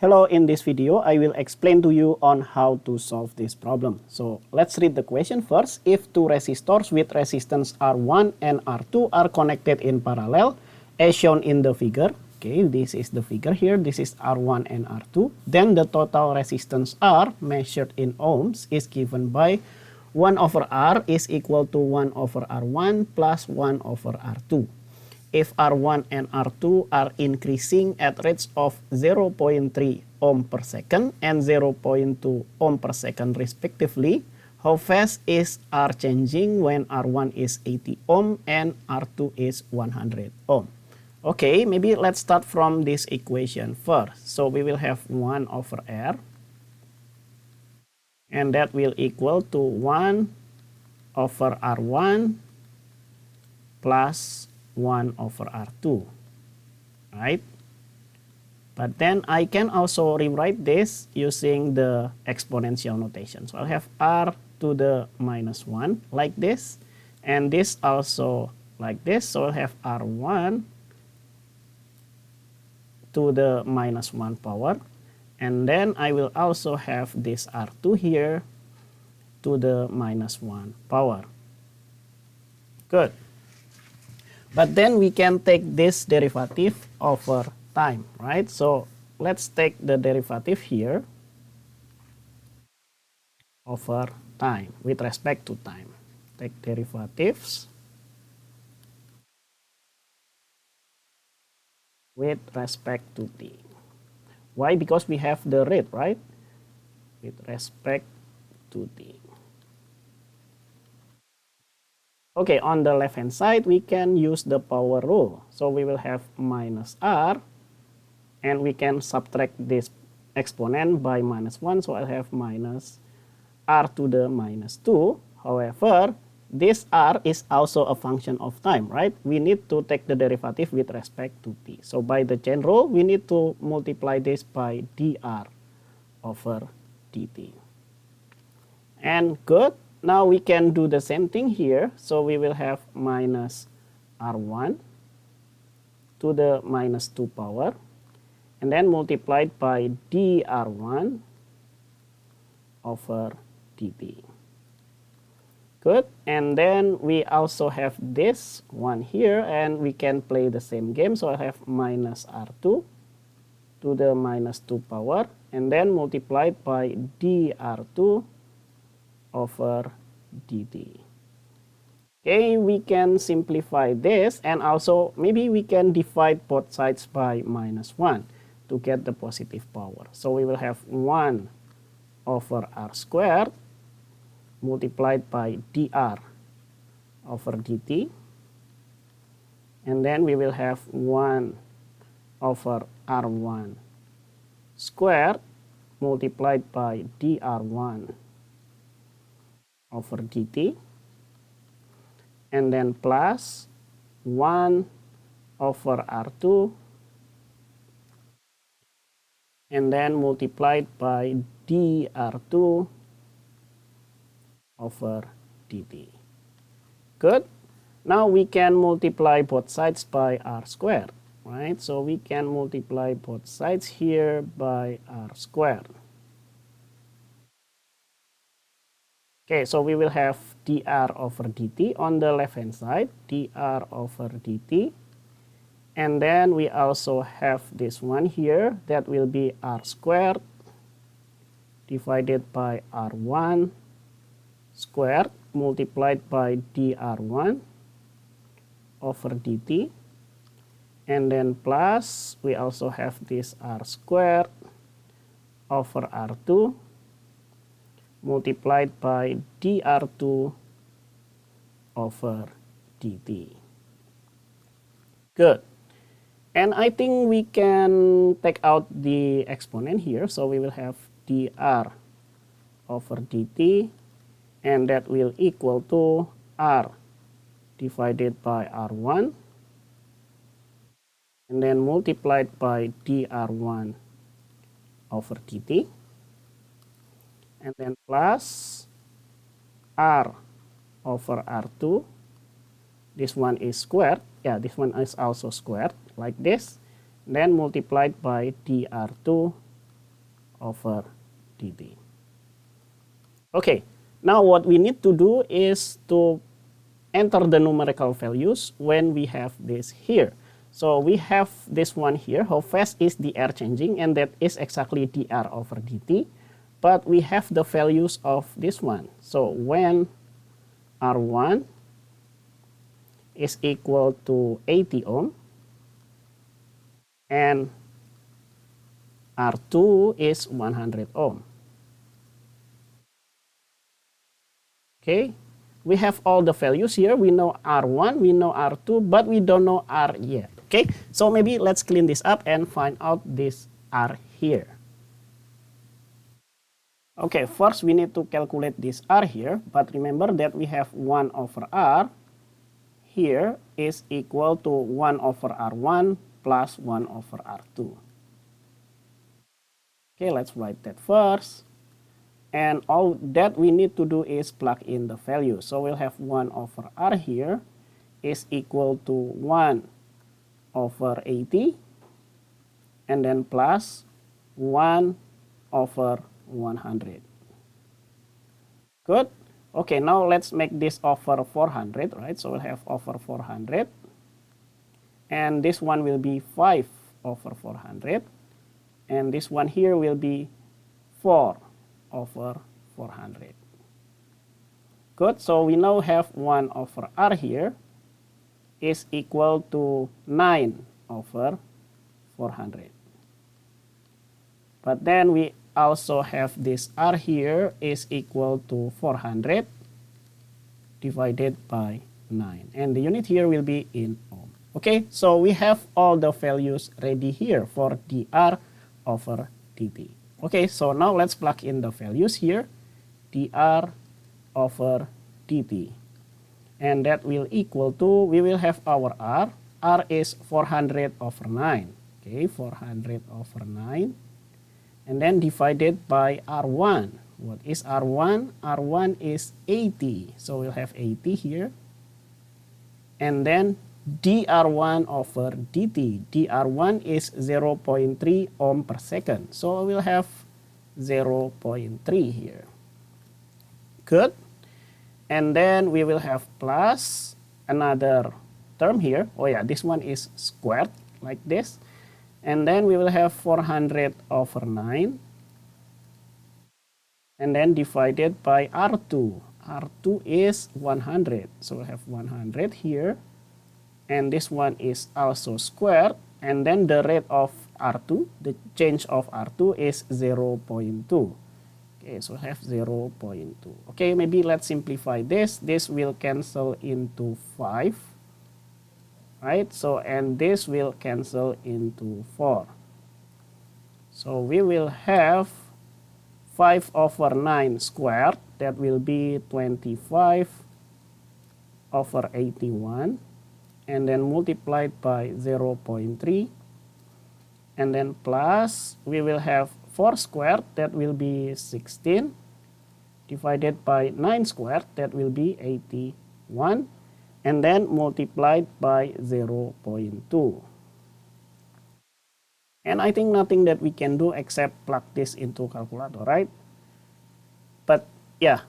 Hello, in this video, I will explain to you on how to solve this problem. So let's read the question first. If two resistors with resistance R1 and R2 are connected in parallel, as shown in the figure, okay, this is the figure here, this is R1 and R2, then the total resistance R measured in ohms is given by 1 over R is equal to 1 over R1 plus 1 over R2. If R1 and R2 are increasing at rates of 0.3 ohm per second and 0.2 ohm per second respectively, how fast is R changing when R1 is 80 ohm and R2 is 100 ohm? Okay, maybe let's start from this equation first. So we will have 1 over R, and that will equal to 1 over R1 plus 1 over R2, right? But then I can also rewrite this using the exponential notation. So I'll have R to the minus 1 like this, and this also like this. So I'll have R1 to the minus 1 power, and then I will also have this R2 here to the minus 1 power. Good. But then we can take this derivative over time, right? So let's take the derivative here over time with respect to time. Take derivatives with respect to t. Why? Because we have the rate, right? With respect to t. Okay, on the left hand side, we can use the power rule. So we will have minus R, and we can subtract this exponent by minus 1. So I'll have minus R to the minus 2. However, this R is also a function of time, right? We need to take the derivative with respect to t. So by the chain rule, we need to multiply this by dr over dt. And good. Now we can do the same thing here. So we will have minus R1 to the minus 2 power, and then multiplied by dr1 over dt. Good. And then we also have this one here, and we can play the same game. So I have minus R2 to the minus 2 power, and then multiplied by dr2 over dt. Okay, we can simplify this, and also maybe we can divide both sides by minus 1 to get the positive power. So we will have 1 over r squared multiplied by dr over dt, and then we will have 1 over r1 squared multiplied by dr1 over dt, and then plus 1 over r2, and then multiplied by dr2 over dt. Good. Now we can multiply both sides by r squared, right? So we can multiply both sides here by r squared. Okay, so we will have dr over dt on the left hand side, dr over dt. And then we also have this one here, that will be r squared divided by r1 squared multiplied by dr1 over dt. And then plus, we also have this r squared over r2 multiplied by dr2 over dt. Good. And I think we can take out the exponent here. So we will have dr over dt, and that will equal to r divided by r1, and then multiplied by dr1 over dt, and then plus r over r2. This one is squared. Yeah, this one is also squared like this. Then multiplied by dr2 over dt. Okay, now what we need to do is to enter the numerical values when we have this here. So we have this one here, how fast is the air changing, and that is exactly dr over dt. But we have the values of this one. So when R1 is equal to 80 ohm and R2 is 100 ohm. Okay, we have all the values here. We know R1, we know R2, but we don't know R yet. Okay, so maybe let's clean this up and find out this R here. Okay, first we need to calculate this R here, but remember that we have 1 over R here is equal to 1 over R1 plus 1 over R2. Okay, let's write that first. And all that we need to do is plug in the value. So we'll have 1 over R here is equal to 1 over 80 and then plus 1 over 100. Good. Okay, now let's make this over 400, right? So we'll have over 400. And this one will be 5 over 400. And this one here will be 4 over 400. Good. So we now have 1 over R here is equal to 9 over 400. But then we also have this R here is equal to 400 divided by 9. And the unit here will be in ohm. Okay, so we have all the values ready here for dr over dt. Okay, so now let's plug in the values here. dr over dt. And that will equal to, we will have our R. R is 400 over 9. Okay, 400 over 9. And then divided by R1. What is R1? R1 is 80. So we'll have 80 here. And then dr1 over dt. dr1 is 0.3 ohm per second. So we'll have 0.3 here. Good. And then we will have plus another term here. Oh yeah, this one is squared like this. And then we will have 400 over 9. And then divided by R2. R2 is 100. So we'll have 100 here. And this one is also squared. And then the rate of R2, the change of R2 is 0.2. Okay, so we have 0.2. Okay, maybe let's simplify this. This will cancel into 5. Right, so and this will cancel into 4. So we will have 5 over 9 squared. That will be 25 over 81. And then multiplied by 0.3. And then plus, we will have 4 squared. That will be 16. Divided by 9 squared. That will be 81. And then multiplied by 0.2. And I think nothing that we can do except plug this into calculator, right? But yeah,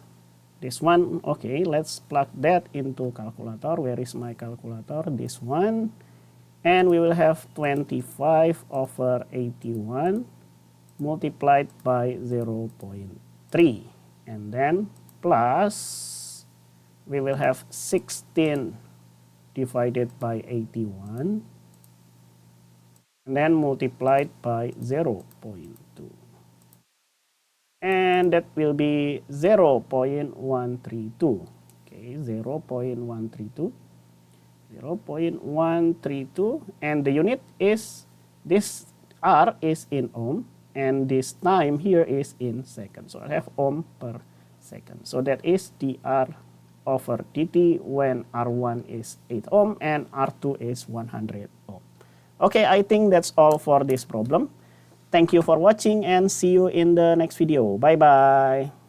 this one, okay, let's plug that into calculator. Where is my calculator? This one. And we will have 25 over 81 multiplied by 0.3. And then plus, we will have 16 divided by 81 and then multiplied by 0.2. And that will be 0.132. Okay, 0.132. 0.132. And the unit is, this R is in ohm and this time here is in seconds. So I have ohm per second. So that is dr over dt when R1 is 8 ohm and R2 is 100 ohm. Okay, I think that's all for this problem. Thank you for watching and see you in the next video. Bye-bye.